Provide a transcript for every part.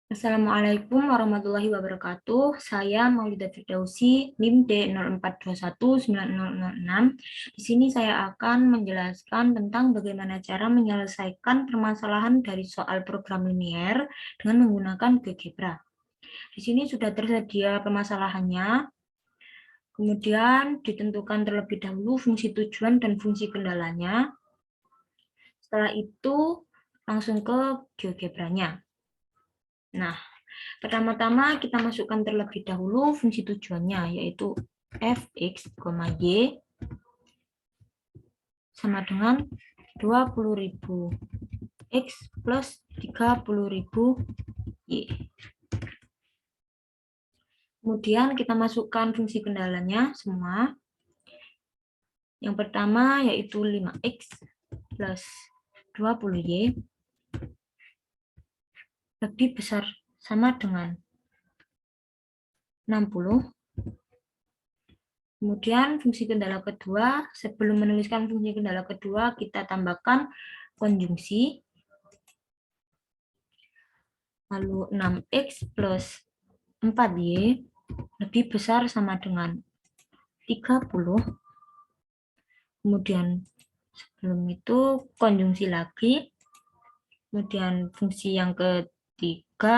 Assalamualaikum warahmatullahi wabarakatuh. Saya Maulida Firdausi, NIM D04219006. Di sini saya akan menjelaskan tentang bagaimana cara menyelesaikan permasalahan dari soal program linier dengan menggunakan GeoGebra. Di sini sudah tersedia permasalahannya. Kemudian ditentukan terlebih dahulu fungsi tujuan dan fungsi kendalanya. Setelah itu langsung ke GeoGebra-nya. Nah, pertama-tama kita masukkan terlebih dahulu fungsi tujuannya, yaitu fx, y sama dengan 20.000 x plus 30.000 y. Kemudian kita masukkan fungsi kendalanya semua. Yang pertama yaitu 5x plus 20y lebih besar sama dengan 60. Kemudian fungsi kendala kedua, sebelum menuliskan fungsi kendala kedua, kita tambahkan konjungsi. Lalu 6x plus 4y lebih besar sama dengan 30. Kemudian sebelum itu konjungsi lagi. Kemudian fungsi yang ketiga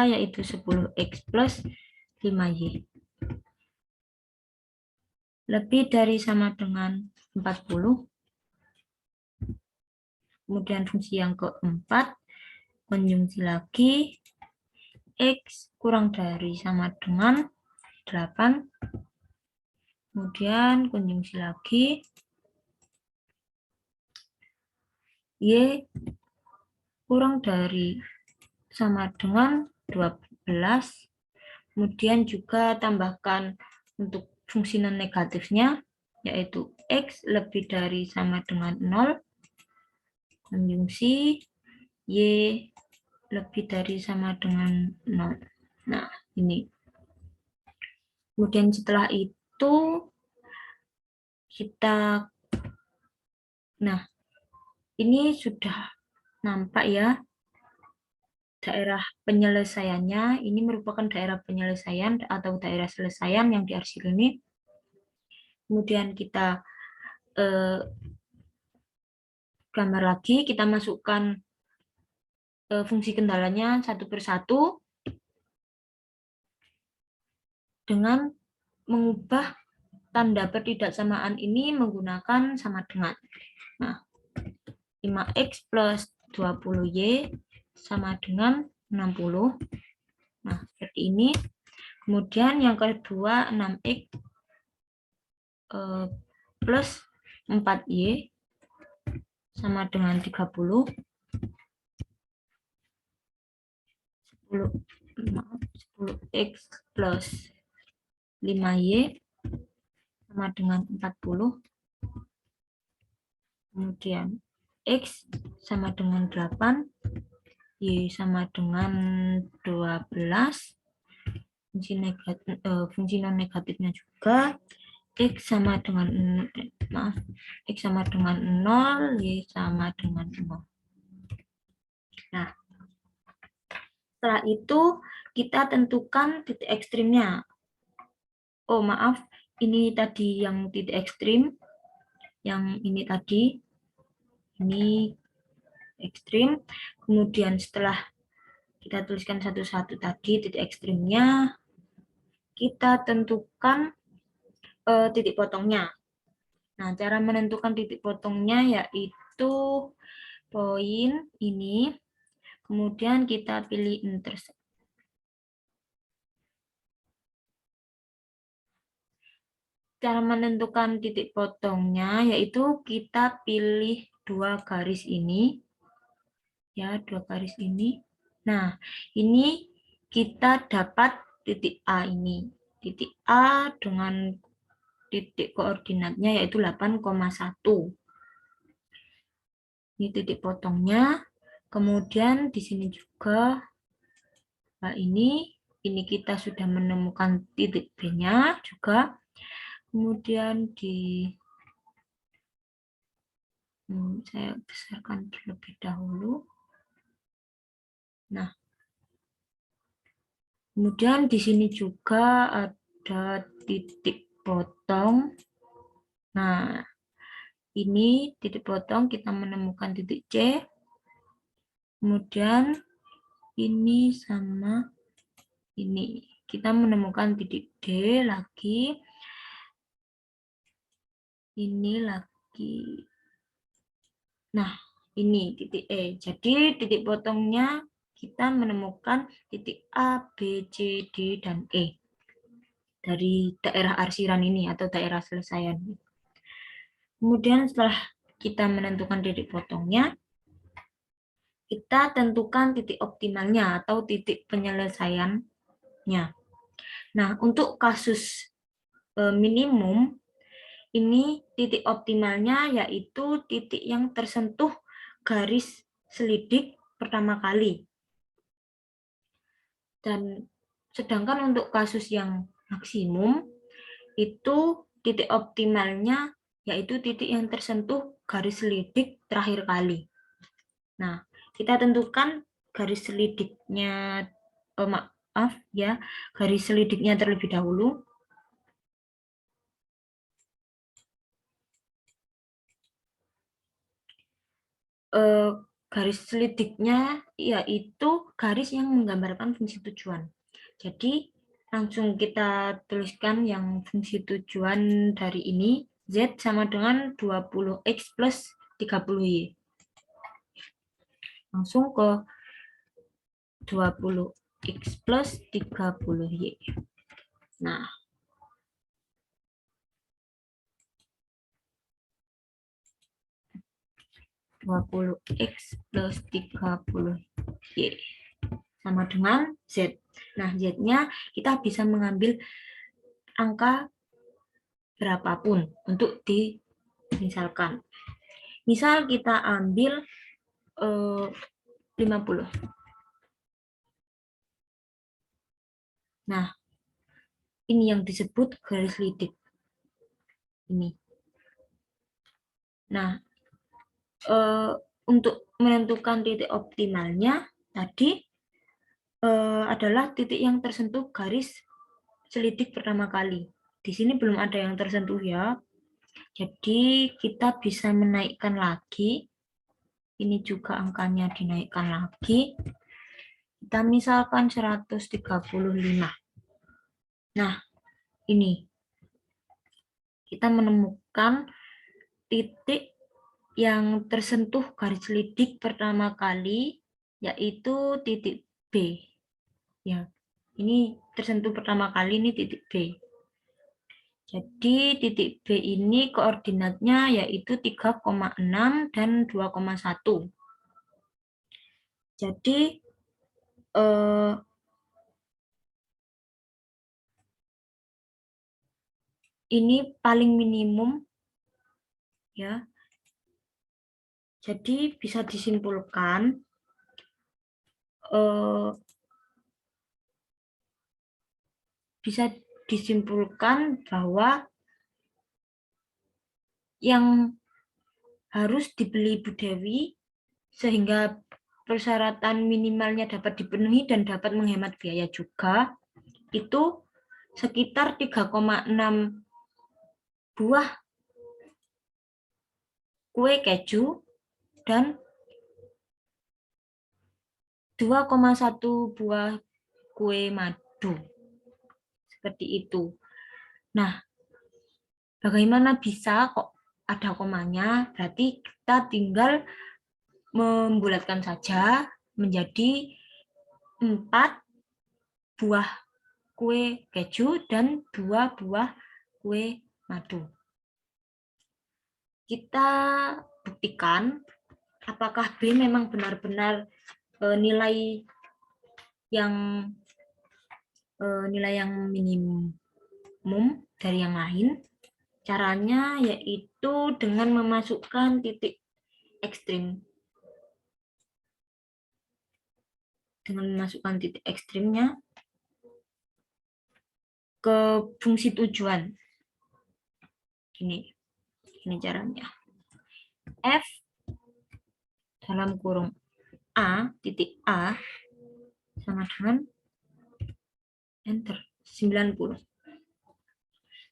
yaitu 10x plus 5y. Lebih dari sama dengan 40. Kemudian fungsi yang keempat, konjungsi lagi, x kurang dari sama dengan 8. Kemudian konjungsi lagi, y kurang dari sama dengan 12. Kemudian juga tambahkan untuk fungsi non negatifnya, yaitu x lebih dari sama dengan 0, konjungsi y lebih dari sama dengan 0. Nah, ini. Kemudian setelah itu, nah, ini sudah nampak ya, daerah penyelesaiannya. Ini merupakan daerah penyelesaian atau daerah selesaian yang diarsir ini. Kemudian kita gambar lagi, kita masukkan fungsi kendalanya satu persatu dengan mengubah tanda pertidaksamaan ini menggunakan sama dengan. Nah, 5x plus 20y sama dengan 60. Nah, seperti ini. Kemudian yang kedua 6x plus 4y sama dengan 30. 10x plus 5y sama dengan 40. Kemudian x sama dengan 8, y sama dengan 12. Fungsi non negatifnya juga x sama dengan x sama dengan 0, y sama dengan 0. Nah, setelah itu kita tentukan titik ekstrimnya. Oh, maaf, ini tadi yang titik ekstrim. Yang ini tadi. Ini ekstrim. Kemudian setelah kita tuliskan satu-satu tadi titik ekstrimnya, kita tentukan titik potongnya. Nah, cara menentukan titik potongnya yaitu poin ini, kemudian kita pilih intersect. Cara menentukan titik potongnya yaitu kita pilih dua garis ini, ya, dua garis ini. Nah, ini kita dapat titik A ini. Titik A dengan titik koordinatnya yaitu 8,1. Ini titik potongnya. Kemudian di sini juga, nah ini kita sudah menemukan titik B-nya juga. Kemudian saya besarkan terlebih dahulu. Nah, Kemudian di sini juga ada titik potong. Nah, ini titik potong, kita menemukan titik C. Kemudian ini sama ini. Kita menemukan titik D lagi. Ini lagi. Nah, ini titik E. Jadi titik potongnya kita menemukan titik A, B, C, D, dan E. Dari daerah arsiran ini atau daerah selesaian. Kemudian setelah kita menentukan titik potongnya, kita tentukan titik optimalnya atau titik penyelesaiannya. Nah, untuk kasus minimum, ini titik optimalnya yaitu titik yang tersentuh garis selidik pertama kali. Dan sedangkan untuk kasus yang maksimum, itu titik optimalnya yaitu titik yang tersentuh garis selidik terakhir kali. Nah, kita tentukan garis selidiknya, maaf ya, garis selidiknya terlebih dahulu. Garis selidiknya yaitu garis yang menggambarkan fungsi tujuan. Jadi langsung kita tuliskan yang fungsi tujuan dari ini, Z sama dengan 20X plus 30Y. Langsung ke 20X plus 30Y. Nah, X plus 30Y sama dengan Z. Nah, Z-nya kita bisa mengambil angka berapapun untuk dimisalkan. Misal kita ambil 50. Nah, ini yang disebut garis lidik. Ini. Nah, untuk menentukan titik optimalnya tadi adalah titik yang tersentuh garis selidik pertama kali. Di sini belum ada yang tersentuh ya. Jadi kita bisa menaikkan lagi. Ini juga angkanya dinaikkan lagi. Kita misalkan 135. Nah, ini. Kita menemukan titik yang tersentuh garis selidik pertama kali, yaitu titik B. Ya, ini tersentuh pertama kali, ini titik B. Jadi titik B ini koordinatnya yaitu 3,6 dan 2,1. Jadi ini paling minimum ya. Jadi bisa disimpulkan bahwa yang harus dibeli Bu Dewi sehingga persyaratan minimalnya dapat dipenuhi dan dapat menghemat biaya juga, itu sekitar 3,6 buah kue keju dan 2,1 buah kue madu. Seperti itu. Nah, bagaimana bisa kok ada komanya? Berarti kita tinggal membulatkan saja menjadi 4 buah kue keju dan 2 buah kue madu. Kita buktikan apakah B memang benar-benar nilai yang minimum dari yang lain. Caranya yaitu dengan memasukkan titik ekstrim. Dengan memasukkan titik ekstrimnya ke fungsi tujuan. Ini caranya. F dalam kurung A, titik A sama dengan enter 90.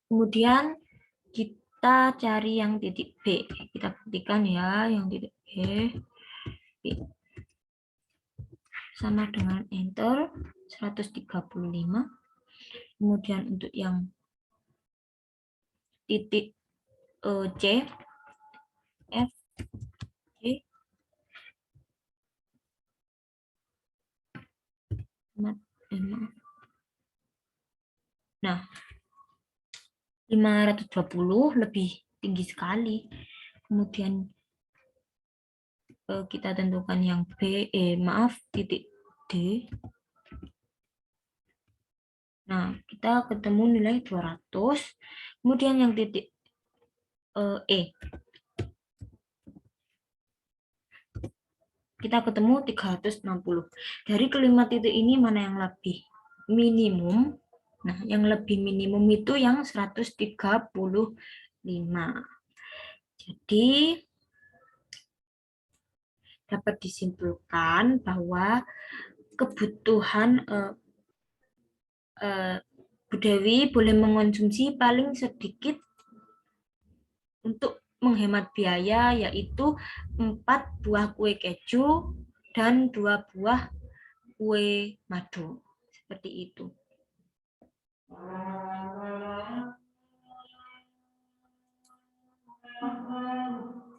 Kemudian kita cari yang titik B. Kita buktikan ya, yang titik B sama dengan enter 135. Kemudian untuk yang titik C, F, G, nah 520 lebih tinggi sekali. Kemudian kita tentukan yang titik D. Nah, kita ketemu nilai 200. Kemudian yang titik E. Kita ketemu 360. Dari kelima titik ini mana yang lebih minimum? Nah, yang lebih minimum itu yang 135. Jadi, dapat disimpulkan bahwa kebutuhan Bu Dewi boleh mengonsumsi paling sedikit untuk menghemat biaya, yaitu 4 buah kue keju dan 2 buah kue madu. Seperti itu.